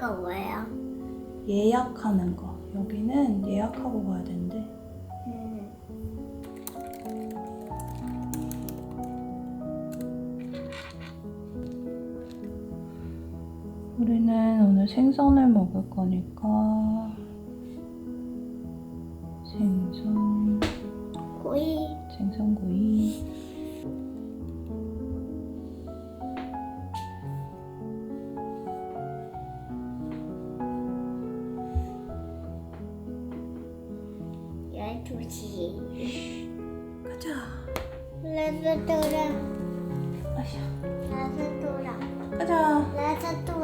여기가 뭐예요? 예약하는 거. 여기는 예약하고 가야 된대. 우리는 오늘 생선을 먹을 거니까 고이. 생선구이. 두시. 가자. 레스토랑. 아휴. 레스토랑. 가자. 레스토랑.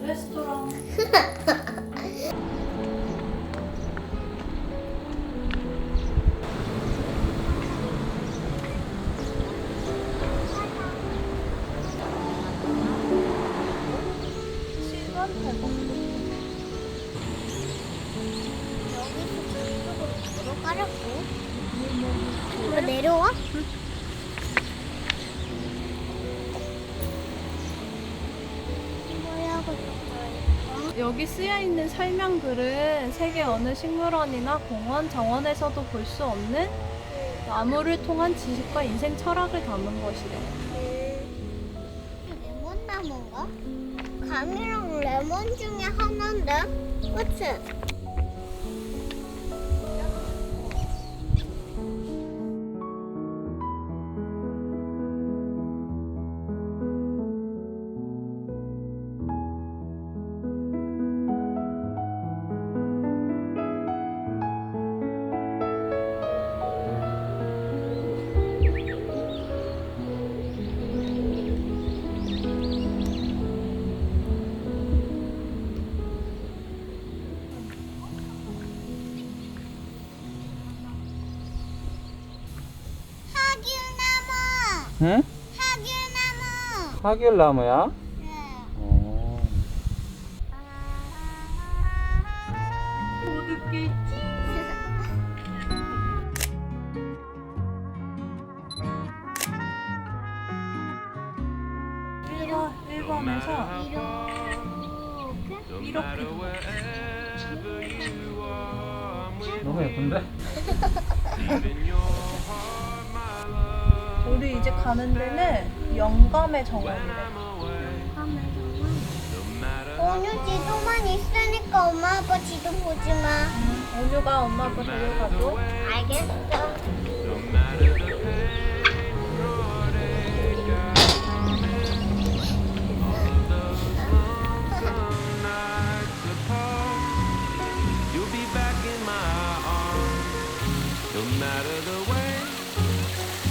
레스토랑. 시간 8번. 여기서 가라고? 이거 내려와? 뭐야, 여기 쓰여있는 설명글은 세계 어느 식물원이나 공원, 정원에서도 볼 수 없는 나무를 통한 지식과 인생 철학을 담은 것이래. 레몬 나무인가? 감이랑 레몬 중에 하나인데? 그치? 하귤나무! 응? 하귤나무! 하귤나무야? 네. 어둡게 있지? 1번에서 이렇게 너무 예쁜데? 우리 이제 가는 데는 영감의 정원이래. 오늘 지도만 있으니까 엄마 아빠 지도 보지 마. 온유가 엄마 아빠 데려가줘. 알겠어. You'll be back in my arms, no matter the way.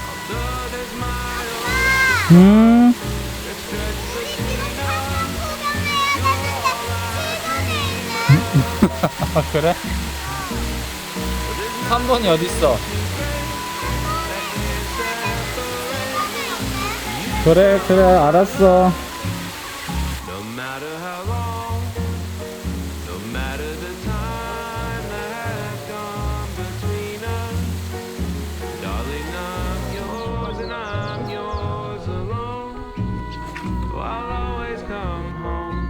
Although there's miles 음. that stretch 우리 지금 사탕 구경해야 되는데 7번에 있네. 아, 그래? 3번이 어딨어? 그래, 그래, 알았어. no matter how long, no matter the time that has gone between us. Darling, I'm yours and I'm yours alone. So I'll always come home,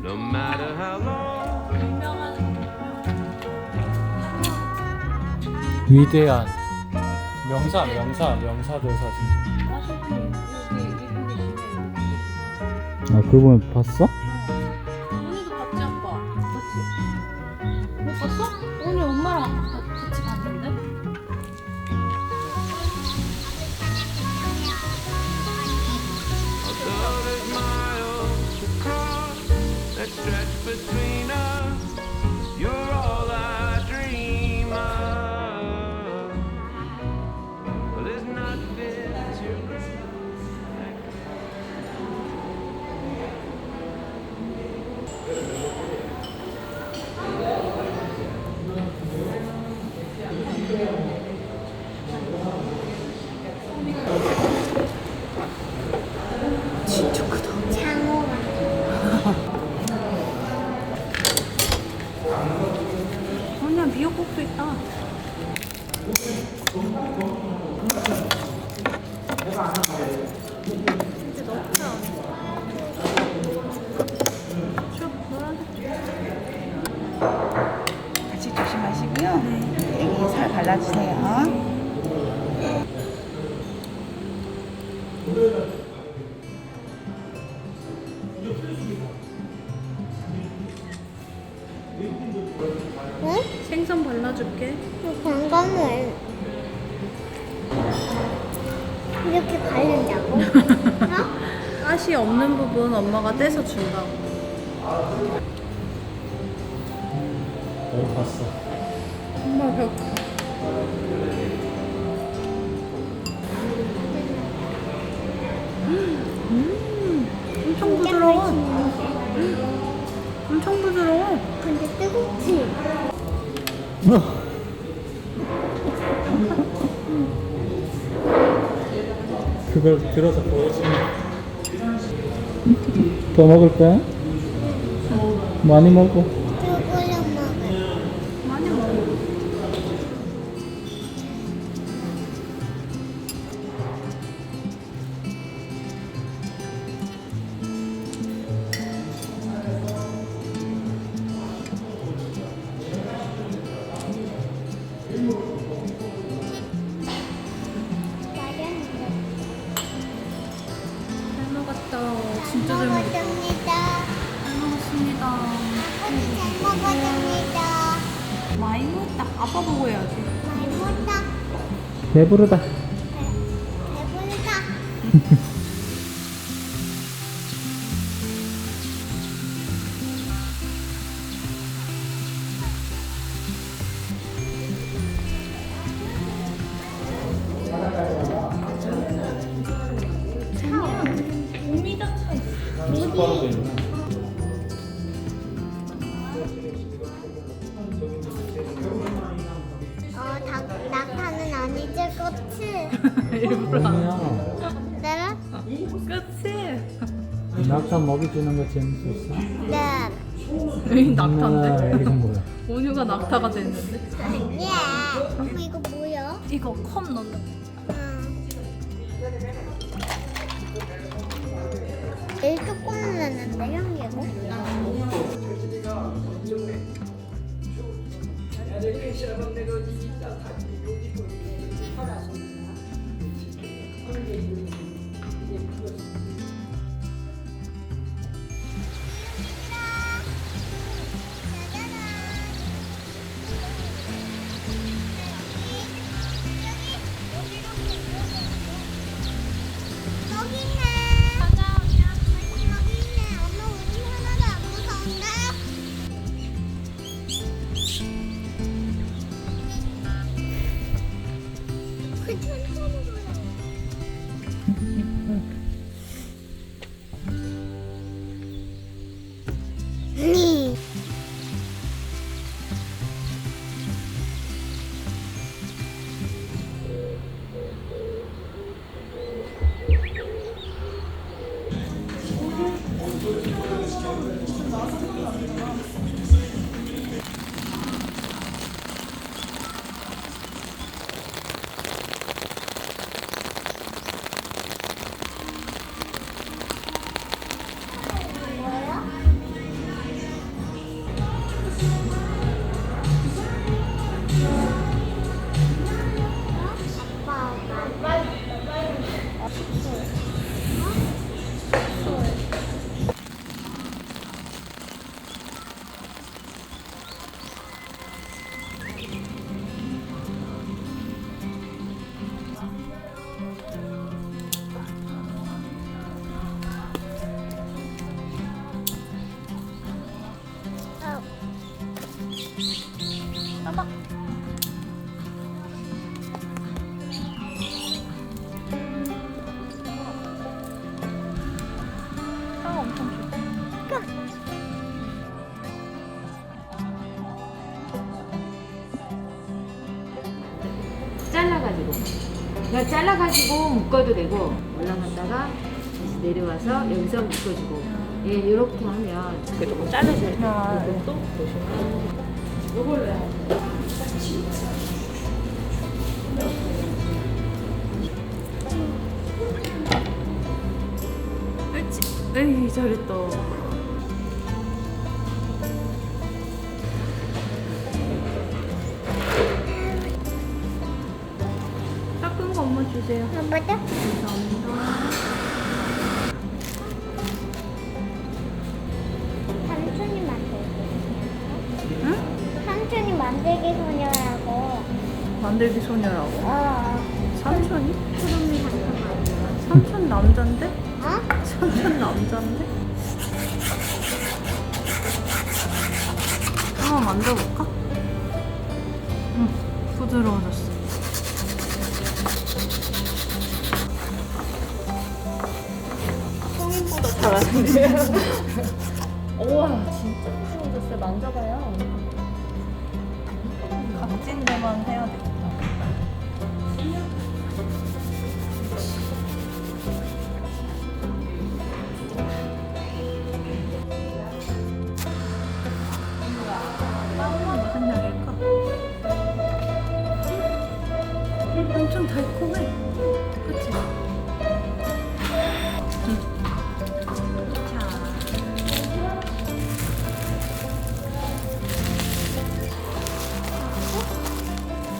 no matter how long. 위대한 명사들 사진. 아, 그분 봤어? 오늘도 봤지 아빠? 맞지? 못 봤어? 오늘 엄마랑 같이 봤는데? Although there's miles to cross that stretch between us, you're all I dream of. Well, there's nothing too great. 장어가. 발라주세요. 응? 생선 발라줄게. 잠깐만. 이렇게 바른다고? 어? 가시 없는 부분 엄마가 떼서 준다고. 여기 봤어. 엄마 벽. 엄청 부드러워. 엄청 부드러워. 근데 뜨겁지? 그걸 들어서 보여주면 더 먹을 거야? 많이 먹어. 그거랑 먹어. 많이 먹어. 잘 먹었다. 진짜 잘 먹었다. 먹었습니다. 잘 먹었습니다. 아버지 잘 먹었습니다. 많이 먹었다. 아빠 보고 해야지. 많이 먹었다. 배부르다. 배부르다. 숟가락도 있네. 낙타는 아니지, 그치? 일부러 안 뭐야? 내가? 끝이. 낙타 먹이 주는 거 재밌었어? 네. 왜 낙타인데? 이건 뭐야? 온유가 낙타가 됐는데. 아니야. 엄마 이거 뭐야? 이거 컵 넣는 거. 응. 제일 조금 넣는데, 형 이거? 여기 있네. 맞아, 여기 있네. 엄마 우리 하나도 안 무서운데? 그 천천히 돌아. 향 엄청 좋다. 잘라가지고 그냥 잘라가지고 묶어도 되고 올라갔다가 다시 내려와서 여기서 묶어주고 예 이렇게 하면 조금 자르셔야 돼요. 이것도 보시면 이걸로 해야 돼요. 그렇지. 에이 잘했다. 주세요. 아빠도? 감사합니다. 삼촌이 만들기. 응? 삼촌이 만들기 소녀라고. 만들기 소녀라고. 삼촌이? 구름이 잠깐만. 삼촌 남잔데? 어? 삼촌 남잔데? 한번 만져볼까? 응, 부드러워졌어. 성인보다 잘하는데? 우와, 진짜 부드러워졌어요. 만져봐요. 각진 데만 해야 되겠다. 무슨 향일까? 엄청 달콤해. 그치? 자.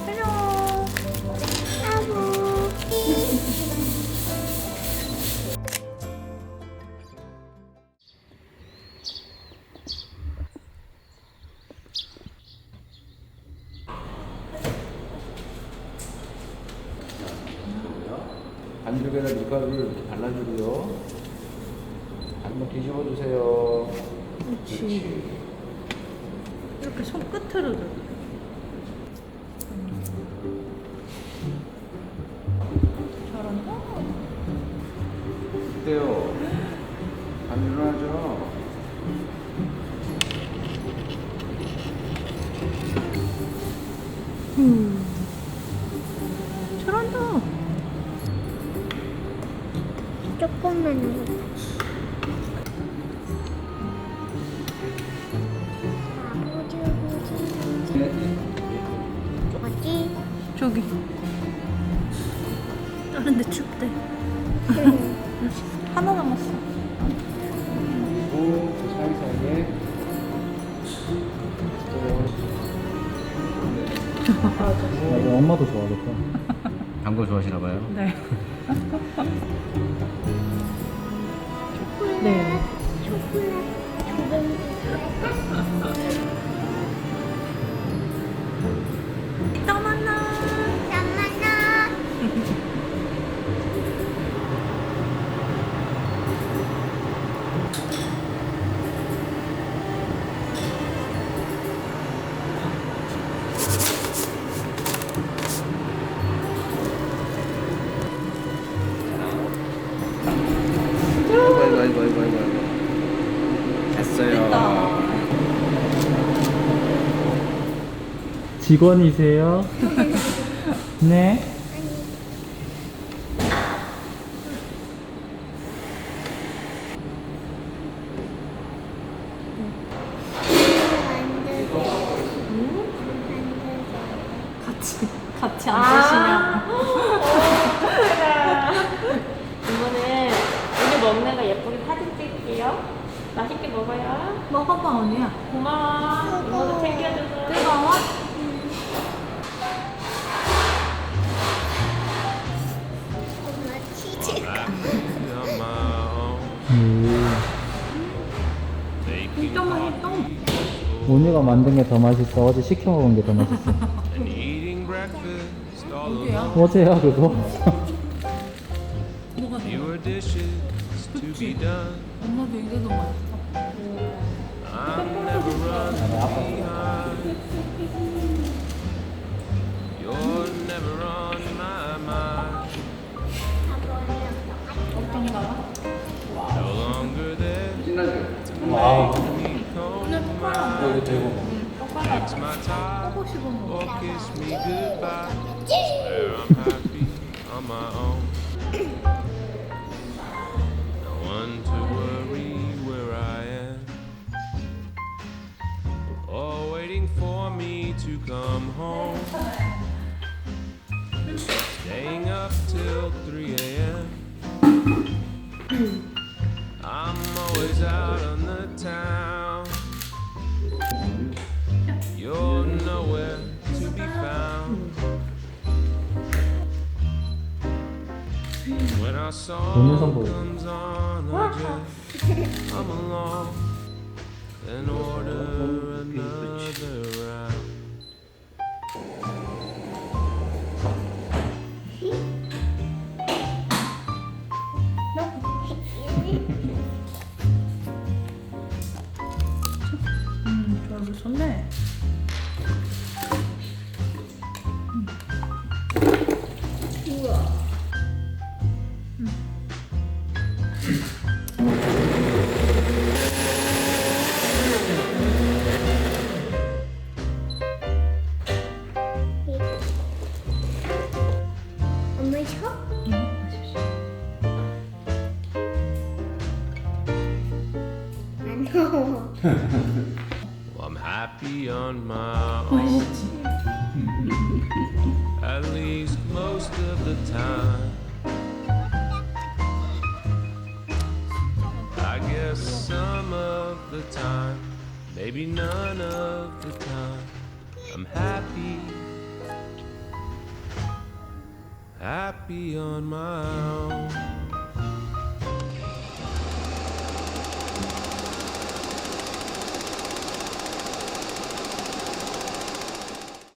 안녕. 아부. 반죽에다 밀가루를 이렇게 발라주고요. 한번 뒤집어 주세요. 그렇지. 이렇게 손끝으로 줘. 잘한다. 어때요? 간단하죠? 잘한다. 조금만 넣어. 뭐지? 저기. 다른데 춥대. 하나 남았어. 그리고 그 사이사이에 맞아, 엄마도 좋아하겠다. 단 거 좋아하시나 봐요. 네. 초콜릿. 네. 초콜릿. 조금. 또 만나. 잠깐만. 아이고. 됐어요. 직원이세요? 네. 같이 앉으시냐? 이번에 오늘 먹는 거 예쁘게 사진 찍을게요. 맛있게 먹어요. 먹어봐, 언니야. 고마워. 이모도 챙겨줘서. 뜨거워? 엄마 치즈. on my own, 음. making 진짜 맛있다. 언니가 만든 게 더 맛있어. 어제 시켜 먹은 게 더 맛있어. and eating breakfast all 어디야? alone. 어제야 그거? 뭐가 더 Fewer dishes to be done. 엄마도 이게 더 맛있어. I'm never running behind. You're never on my mind. 어떤가? No longer there to 와우. make me come around. 여기 대고. Fix my tie 하고 싶은 거. or kiss me goodbye. Swear I'm happy on my own. No one to worry where I am, or waiting for me to come home. Staying up till 3 a.m. I'm always out on the town. You're nowhere to be found. song comes on or just come along and order another round. 별로 좋네. 엄마 셔? 안 더워. Well, I'm happy on my own, at least most of the time. I guess some of the time, maybe none of the time, I'm happy, happy on my own.